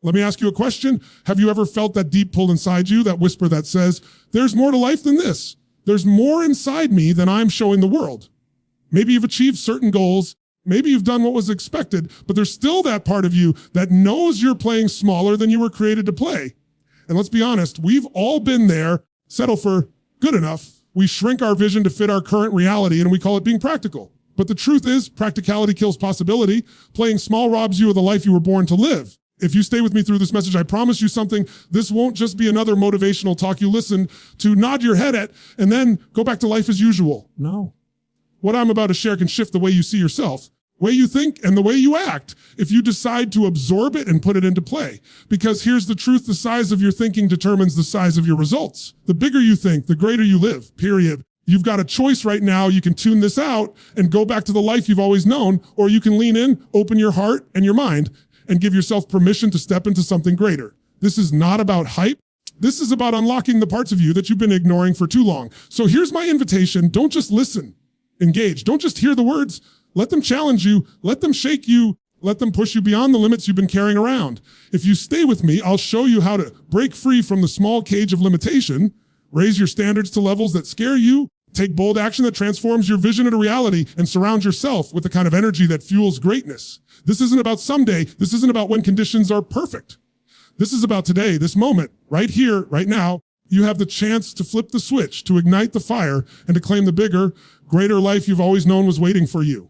Let me ask you a question. Have you ever felt that deep pull inside you, that whisper that says, there's more to life than this. There's more inside me than I'm showing the world. Maybe you've achieved certain goals. Maybe you've done what was expected, but there's still that part of you that knows you're playing smaller than you were created to play. And let's be honest, we've all been there. Settle for good enough. We shrink our vision to fit our current reality, and we call it being practical. But the truth is, practicality kills possibility. Playing small robs you of the life you were born to live. If you stay with me through this message, I promise you something. This won't just be another motivational talk you listen to, nod your head at, and then go back to life as usual. No. What I'm about to share can shift the way you see yourself, the way you think, and the way you act if you decide to absorb it and put it into play. Because here's the truth, the size of your thinking determines the size of your results. The bigger you think, the greater you live, period. You've got a choice right now. You can tune this out and go back to the life you've always known, or you can lean in, open your heart and your mind, and give yourself permission to step into something greater. This is not about hype. This is about unlocking the parts of you that you've been ignoring for too long. So here's my invitation. Don't just listen. Engage. Don't just hear the words. Let them challenge you. Let them shake you. Let them push you beyond the limits you've been carrying around. If you stay with me, I'll show you how to break free from the small cage of limitation, raise your standards to levels that scare you, take bold action that transforms your vision into reality, and surround yourself with the kind of energy that fuels greatness. This isn't about someday. This isn't about when conditions are perfect. This is about today, this moment, right here, right now. You have the chance to flip the switch, to ignite the fire, and to claim the bigger, greater life you've always known was waiting for you.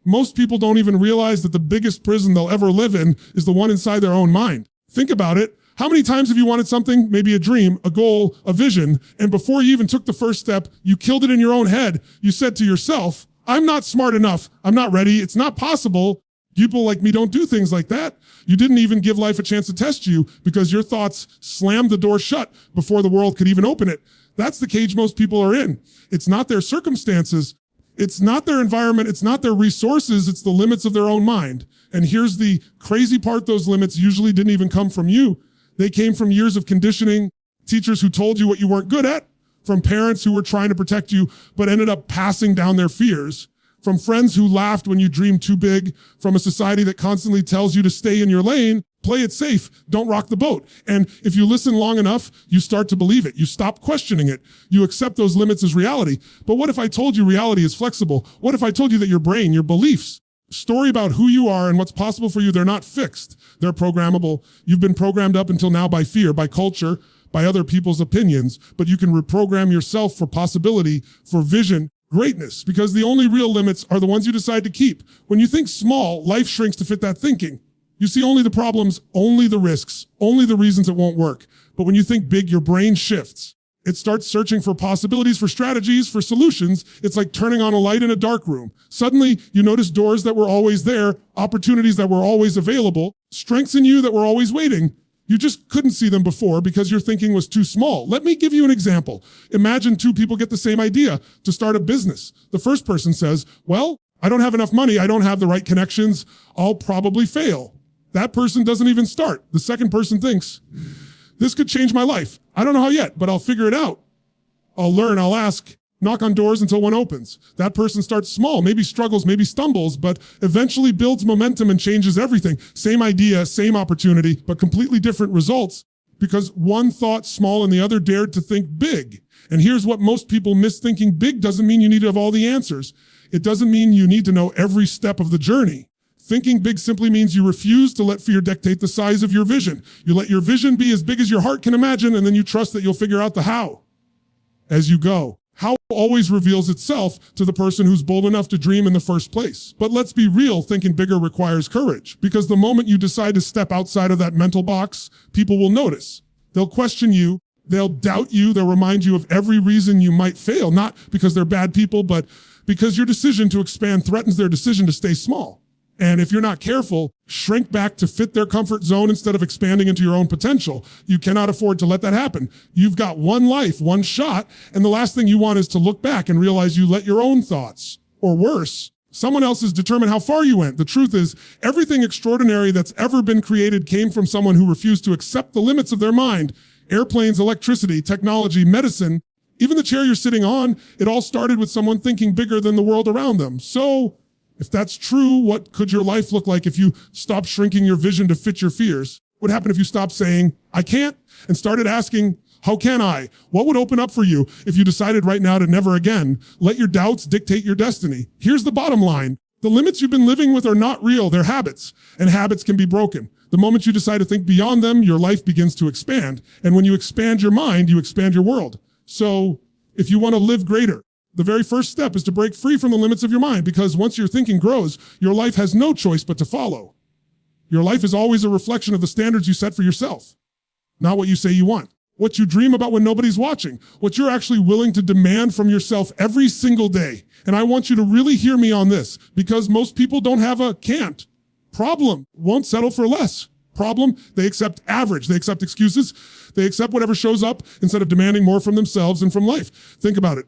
Most people don't even realize that the biggest prison they'll ever live in is the one inside their own mind. Think about it. How many times have you wanted something, maybe a dream, a goal, a vision, and before you even took the first step, you killed it in your own head? You said to yourself, I'm not smart enough. I'm not ready. It's not possible. People like me don't do things like that. You didn't even give life a chance to test you because your thoughts slammed the door shut before the world could even open it. That's the cage most people are in. It's not their circumstances. It's not their environment. It's not their resources. It's the limits of their own mind. And here's the crazy part. Those limits usually didn't even come from you. They came from years of conditioning, teachers who told you what you weren't good at, from parents who were trying to protect you but ended up passing down their fears, from friends who laughed when you dreamed too big, from a society that constantly tells you to stay in your lane, play it safe, don't rock the boat. And if you listen long enough, you start to believe it. You stop questioning it. You accept those limits as reality. But what if I told you reality is flexible? What if I told you that your brain, your beliefs, story about who you are and what's possible for you, they're not fixed. They're programmable. You've been programmed up until now by fear, by culture, by other people's opinions, but you can reprogram yourself for possibility, for vision, greatness, because the only real limits are the ones you decide to keep. When you think small, life shrinks to fit that thinking. You see only the problems, only the risks, only the reasons it won't work. But when you think big, your brain shifts. It starts searching for possibilities, for strategies, for solutions. It's like turning on a light in a dark room. Suddenly, you notice doors that were always there, opportunities that were always available, strengths in you that were always waiting. You just couldn't see them before because your thinking was too small. Let me give you an example. Imagine two people get the same idea to start a business. The first person says, well, I don't have enough money. I don't have the right connections. I'll probably fail. That person doesn't even start. The second person thinks, this could change my life. I don't know how yet, but I'll figure it out. I'll learn, I'll ask, knock on doors until one opens. That person starts small, maybe struggles, maybe stumbles, but eventually builds momentum and changes everything. Same idea, same opportunity, but completely different results because one thought small and the other dared to think big. And here's what most people miss. Thinking big doesn't mean you need to have all the answers. It doesn't mean you need to know every step of the journey. Thinking big simply means you refuse to let fear dictate the size of your vision. You let your vision be as big as your heart can imagine, and then you trust that you'll figure out the how as you go. How always reveals itself to the person who's bold enough to dream in the first place. But let's be real, thinking bigger requires courage, because the moment you decide to step outside of that mental box, people will notice. They'll question you. They'll doubt you. They'll remind you of every reason you might fail, not because they're bad people, but because your decision to expand threatens their decision to stay small. And if you're not careful, shrink back to fit their comfort zone instead of expanding into your own potential. You cannot afford to let that happen. You've got one life, one shot, and the last thing you want is to look back and realize you let your own thoughts, or worse, someone else's determine how far you went. The truth is, everything extraordinary that's ever been created came from someone who refused to accept the limits of their mind. Airplanes, electricity, technology, medicine, even the chair you're sitting on, it all started with someone thinking bigger than the world around them. So, if that's true, what could your life look like if you stopped shrinking your vision to fit your fears? What would happen if you stopped saying, I can't, and started asking, how can I? What would open up for you if you decided right now to never again let your doubts dictate your destiny? Here's the bottom line. The limits you've been living with are not real. They're habits, and habits can be broken. The moment you decide to think beyond them, your life begins to expand. And when you expand your mind, you expand your world. So if you want to live greater, the very first step is to break free from the limits of your mind, because once your thinking grows, your life has no choice but to follow. Your life is always a reflection of the standards you set for yourself, not what you say you want, what you dream about when nobody's watching, what you're actually willing to demand from yourself every single day. And I want you to really hear me on this, because most people don't have a can't. Problem, won't settle for less. Problem, they accept average, they accept excuses, they accept whatever shows up instead of demanding more from themselves and from life. Think about it.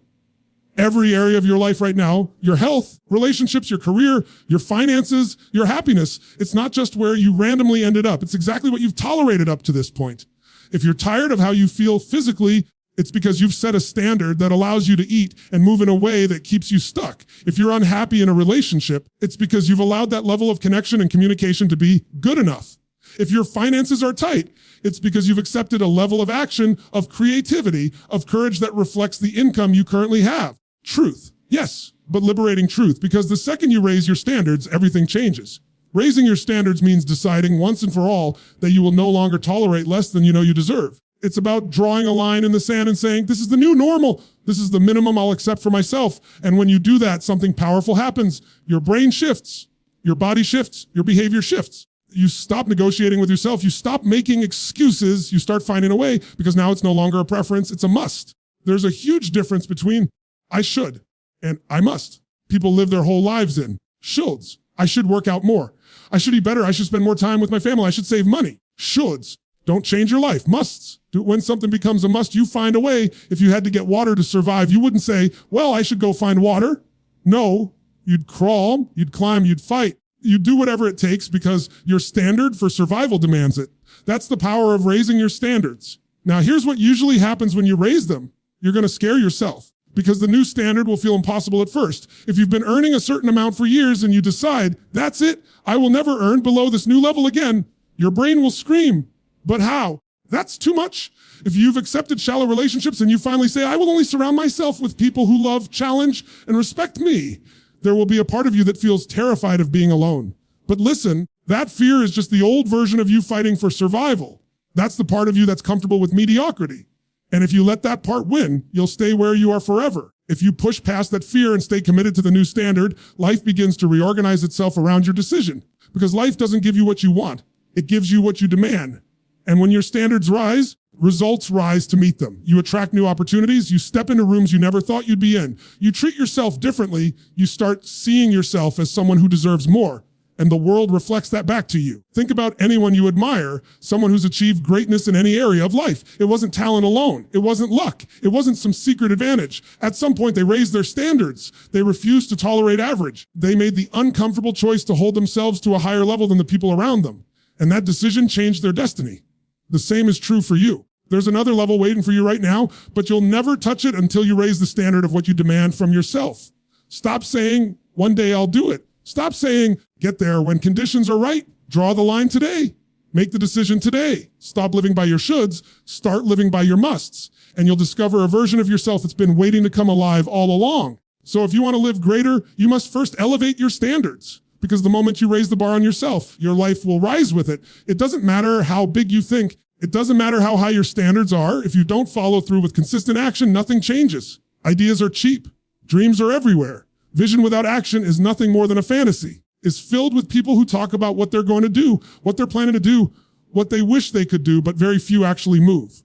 Every area of your life right now, your health, relationships, your career, your finances, your happiness, it's not just where you randomly ended up. It's exactly what you've tolerated up to this point. If you're tired of how you feel physically, it's because you've set a standard that allows you to eat and move in a way that keeps you stuck. If you're unhappy in a relationship, it's because you've allowed that level of connection and communication to be good enough. If your finances are tight, it's because you've accepted a level of action, of creativity, of courage that reflects the income you currently have. Truth, yes, but liberating truth, because the second you raise your standards, everything changes. Raising your standards means deciding once and for all that you will no longer tolerate less than you know you deserve. It's about drawing a line in the sand and saying, this is the new normal. This is the minimum I'll accept for myself. And when you do that, something powerful happens. Your brain shifts, your body shifts, your behavior shifts. You stop negotiating with yourself. You stop making excuses. You start finding a way, because now it's no longer a preference. It's a must. There's a huge difference between I should and I must. People live their whole lives in shoulds. I should work out more. I should eat better. I should spend more time with my family. I should save money. Shoulds don't change your life. Musts. When something becomes a must, you find a way. If you had to get water to survive, you wouldn't say, well, I should go find water. No, you'd crawl, you'd climb, you'd fight. You do whatever it takes because your standard for survival demands it. That's the power of raising your standards. Now, here's what usually happens when you raise them. You're going to scare yourself, because the new standard will feel impossible at first. If you've been earning a certain amount for years and you decide, that's it, I will never earn below this new level again, your brain will scream. But how? That's too much. If you've accepted shallow relationships and you finally say, I will only surround myself with people who love, challenge, and respect me, there will be a part of you that feels terrified of being alone. But listen, that fear is just the old version of you fighting for survival. That's the part of you that's comfortable with mediocrity. And if you let that part win, you'll stay where you are forever. If you push past that fear and stay committed to the new standard, life begins to reorganize itself around your decision. Because life doesn't give you what you want. It gives you what you demand. And when your standards rise, results rise to meet them. You attract new opportunities. You step into rooms you never thought you'd be in. You treat yourself differently. You start seeing yourself as someone who deserves more. And the world reflects that back to you. Think about anyone you admire, someone who's achieved greatness in any area of life. It wasn't talent alone. It wasn't luck. It wasn't some secret advantage. At some point, they raised their standards. They refused to tolerate average. They made the uncomfortable choice to hold themselves to a higher level than the people around them. And that decision changed their destiny. The same is true for you. There's another level waiting for you right now, but you'll never touch it until you raise the standard of what you demand from yourself. Stop saying, one day I'll do it. Stop saying, get there when conditions are right. Draw the line today. Make the decision today. Stop living by your shoulds. Start living by your musts. And you'll discover a version of yourself that's been waiting to come alive all along. So if you want to live greater, you must first elevate your standards. Because the moment you raise the bar on yourself, your life will rise with it. It doesn't matter how big you think. It doesn't matter how high your standards are. If you don't follow through with consistent action, nothing changes. Ideas are cheap. Dreams are everywhere. Vision without action is nothing more than a fantasy. It's filled with people who talk about what they're going to do, what they're planning to do, what they wish they could do, but very few actually move.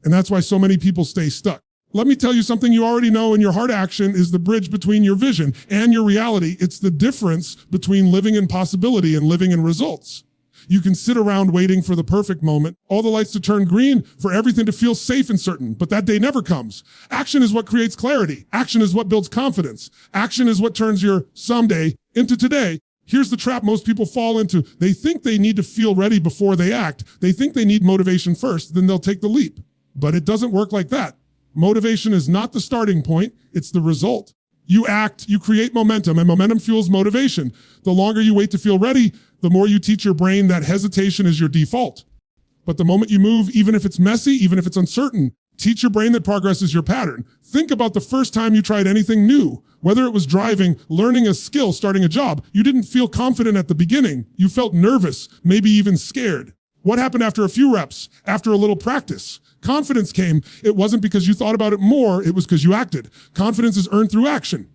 And that's why so many people stay stuck. Let me tell you something you already know, and your heart action is the bridge between your vision and your reality. It's the difference between living in possibility and living in results. You can sit around waiting for the perfect moment, all the lights to turn green, for everything to feel safe and certain, but that day never comes. Action is what creates clarity. Action is what builds confidence. Action is what turns your someday into today. Here's the trap most people fall into. They think they need to feel ready before they act. They think they need motivation first, then they'll take the leap. But it doesn't work like that. Motivation is not the starting point, it's the result. You act, you create momentum, and momentum fuels motivation. The longer you wait to feel ready, the more you teach your brain that hesitation is your default. But the moment you move, even if it's messy, even if it's uncertain, teach your brain that progress is your pattern. Think about the first time you tried anything new. Whether it was driving, learning a skill, starting a job, you didn't feel confident at the beginning. You felt nervous, maybe even scared. What happened after a few reps, after a little practice? Confidence came. It wasn't because you thought about it more, it was because you acted. Confidence is earned through action.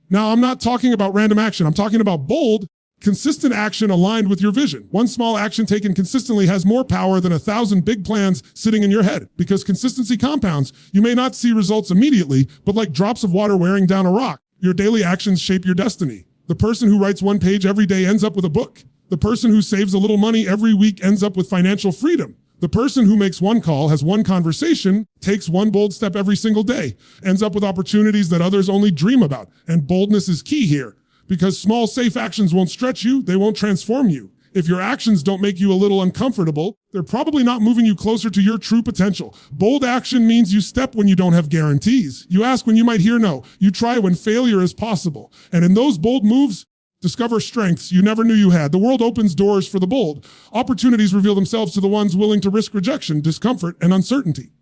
Now, I'm not talking about random action. I'm talking about bold, consistent action aligned with your vision. One small action taken consistently has more power than 1,000 big plans sitting in your head, because consistency compounds. You may not see results immediately, but like drops of water wearing down a rock, your daily actions shape your destiny. The person who writes one page every day ends up with a book. The person who saves a little money every week ends up with financial freedom. The person who makes one call, has one conversation, takes one bold step every single day, ends up with opportunities that others only dream about. And boldness is key here, because small, safe actions won't stretch you, they won't transform you. If your actions don't make you a little uncomfortable, they're probably not moving you closer to your true potential. Bold action means you step when you don't have guarantees. You ask when you might hear no. You try when failure is possible. And in those bold moves, discover strengths you never knew you had. The world opens doors for the bold. Opportunities reveal themselves to the ones willing to risk rejection, discomfort, and uncertainty.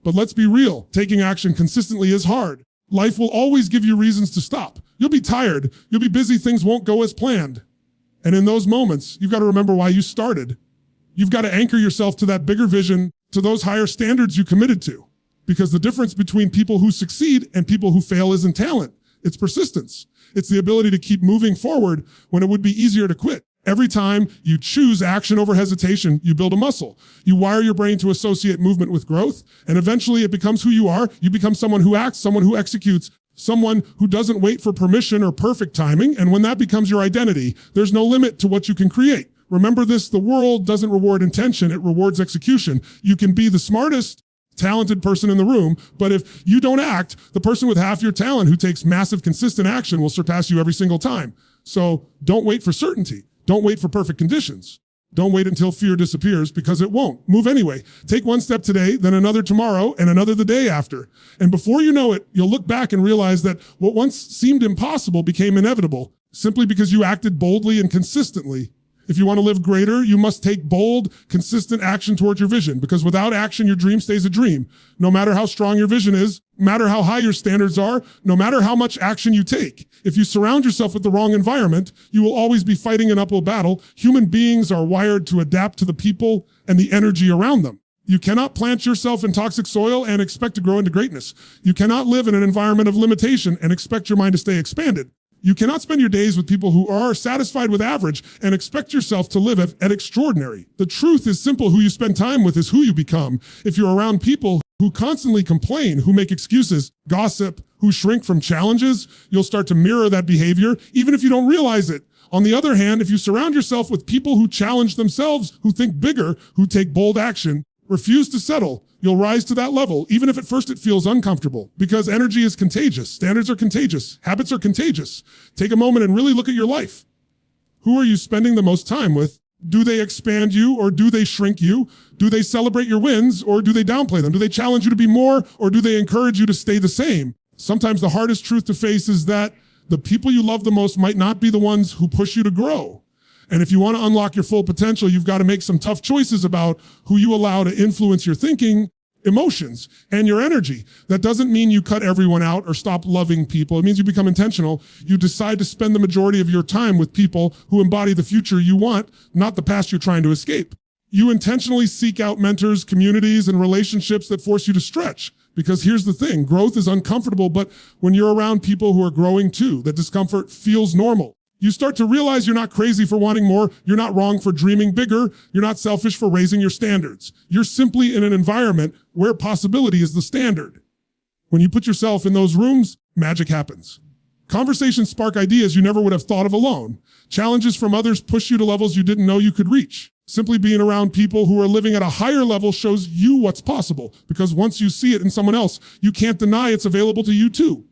But let's be real, taking action consistently is hard. Life will always give you reasons to stop. You'll be tired, you'll be busy, things won't go as planned. And in those moments, you've got to remember why you started. You've got to anchor yourself to that bigger vision, to those higher standards you committed to. Because the difference between people who succeed and people who fail isn't talent, it's persistence. It's the ability to keep moving forward when it would be easier to quit. Every time you choose action over hesitation, you build a muscle. You wire your brain to associate movement with growth, and eventually it becomes who you are. You become someone who acts, someone who executes, someone who doesn't wait for permission or perfect timing. And when that becomes your identity, there's no limit to what you can create. Remember this, the world doesn't reward intention, it rewards execution. You can be the smartest, talented person in the room, but if you don't act, the person with half your talent who takes massive, consistent action will surpass you every single time. So don't wait for certainty. Don't wait for perfect conditions. Don't wait until fear disappears, because it won't. Move anyway. Take one step today, then another tomorrow, and another the day after. And before you know it, you'll look back and realize that what once seemed impossible became inevitable, simply because you acted boldly and consistently. If you want to live greater, you must take bold, consistent action towards your vision, because without action, your dream stays a dream. No matter how strong your vision is, no matter how high your standards are, no matter how much action you take. If you surround yourself with the wrong environment, you will always be fighting an uphill battle. Human beings are wired to adapt to the people and the energy around them. You cannot plant yourself in toxic soil and expect to grow into greatness. You cannot live in an environment of limitation and expect your mind to stay expanded. You cannot spend your days with people who are satisfied with average and expect yourself to live at extraordinary. The truth is simple. Who you spend time with is who you become. If you're around people who constantly complain, who make excuses, gossip, who shrink from challenges, you'll start to mirror that behavior, even if you don't realize it. On the other hand, if you surround yourself with people who challenge themselves, who think bigger, who take bold action, refuse to settle, you'll rise to that level, even if at first it feels uncomfortable, because energy is contagious. Standards are contagious. Habits are contagious. Take a moment and really look at your life. Who are you spending the most time with? Do they expand you, or do they shrink you? Do they celebrate your wins, or do they downplay them? Do they challenge you to be more, or do they encourage you to stay the same? Sometimes the hardest truth to face is that the people you love the most might not be the ones who push you to grow. And if you want to unlock your full potential, you've got to make some tough choices about who you allow to influence your thinking, emotions, and your energy. That doesn't mean you cut everyone out or stop loving people. It means you become intentional. You decide to spend the majority of your time with people who embody the future you want, not the past you're trying to escape. You intentionally seek out mentors, communities, and relationships that force you to stretch. Because here's the thing, growth is uncomfortable, but when you're around people who are growing too, that discomfort feels normal. You start to realize you're not crazy for wanting more. You're not wrong for dreaming bigger. You're not selfish for raising your standards. You're simply in an environment where possibility is the standard. When you put yourself in those rooms, magic happens. Conversations spark ideas you never would have thought of alone. Challenges from others push you to levels you didn't know you could reach. Simply being around people who are living at a higher level shows you what's possible, because once you see it in someone else, you can't deny it's available to you too.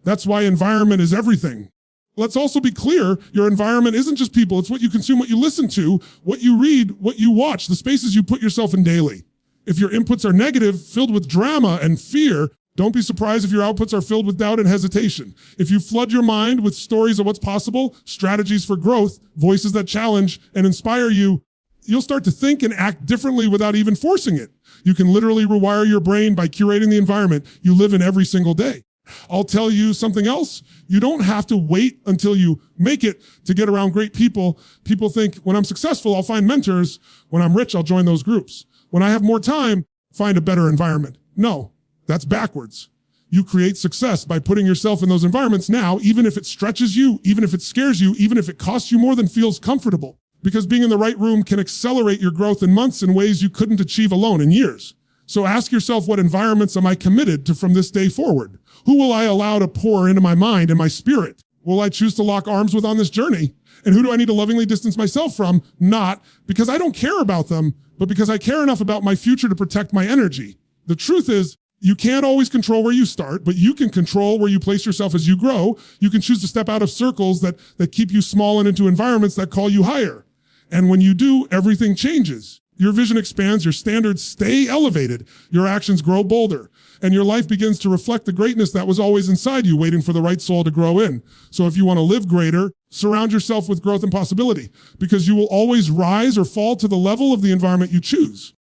That's why environment is everything. Let's also be clear, your environment isn't just people, it's what you consume, what you listen to, what you read, what you watch, the spaces you put yourself in daily. If your inputs are negative, filled with drama and fear, Don't be surprised if your outputs are filled with doubt and hesitation. If you flood your mind with stories of what's possible, strategies for growth, voices that challenge and inspire you, you'll start to think and act differently without even forcing it. You can literally rewire your brain by curating the environment you live in every single day. I'll tell you something else. You don't have to wait until you make it to get around great people. People think when I'm successful, I'll find mentors. When I'm rich, I'll join those groups. When I have more time, find a better environment. No, that's backwards. You create success by putting yourself in those environments now, even if it stretches you, even if it scares you, even if it costs you more than feels comfortable. Because being in the right room can accelerate your growth in months in ways you couldn't achieve alone in years. So ask yourself, what environments am I committed to from this day forward? Who will I allow to pour into my mind and my spirit? Will I choose to lock arms with on this journey? And who do I need to lovingly distance myself from? Not because I don't care about them, but because I care enough about my future to protect my energy. The truth is, you can't always control where you start, but you can control where you place yourself as you grow. You can choose to step out of circles that keep you small and into environments that call you higher. And when you do, everything changes. Your vision expands, your standards stay elevated, your actions grow bolder, and your life begins to reflect the greatness that was always inside you, waiting for the right soul to grow in. So if you want to live greater, surround yourself with growth and possibility, because you will always rise or fall to the level of the environment you choose.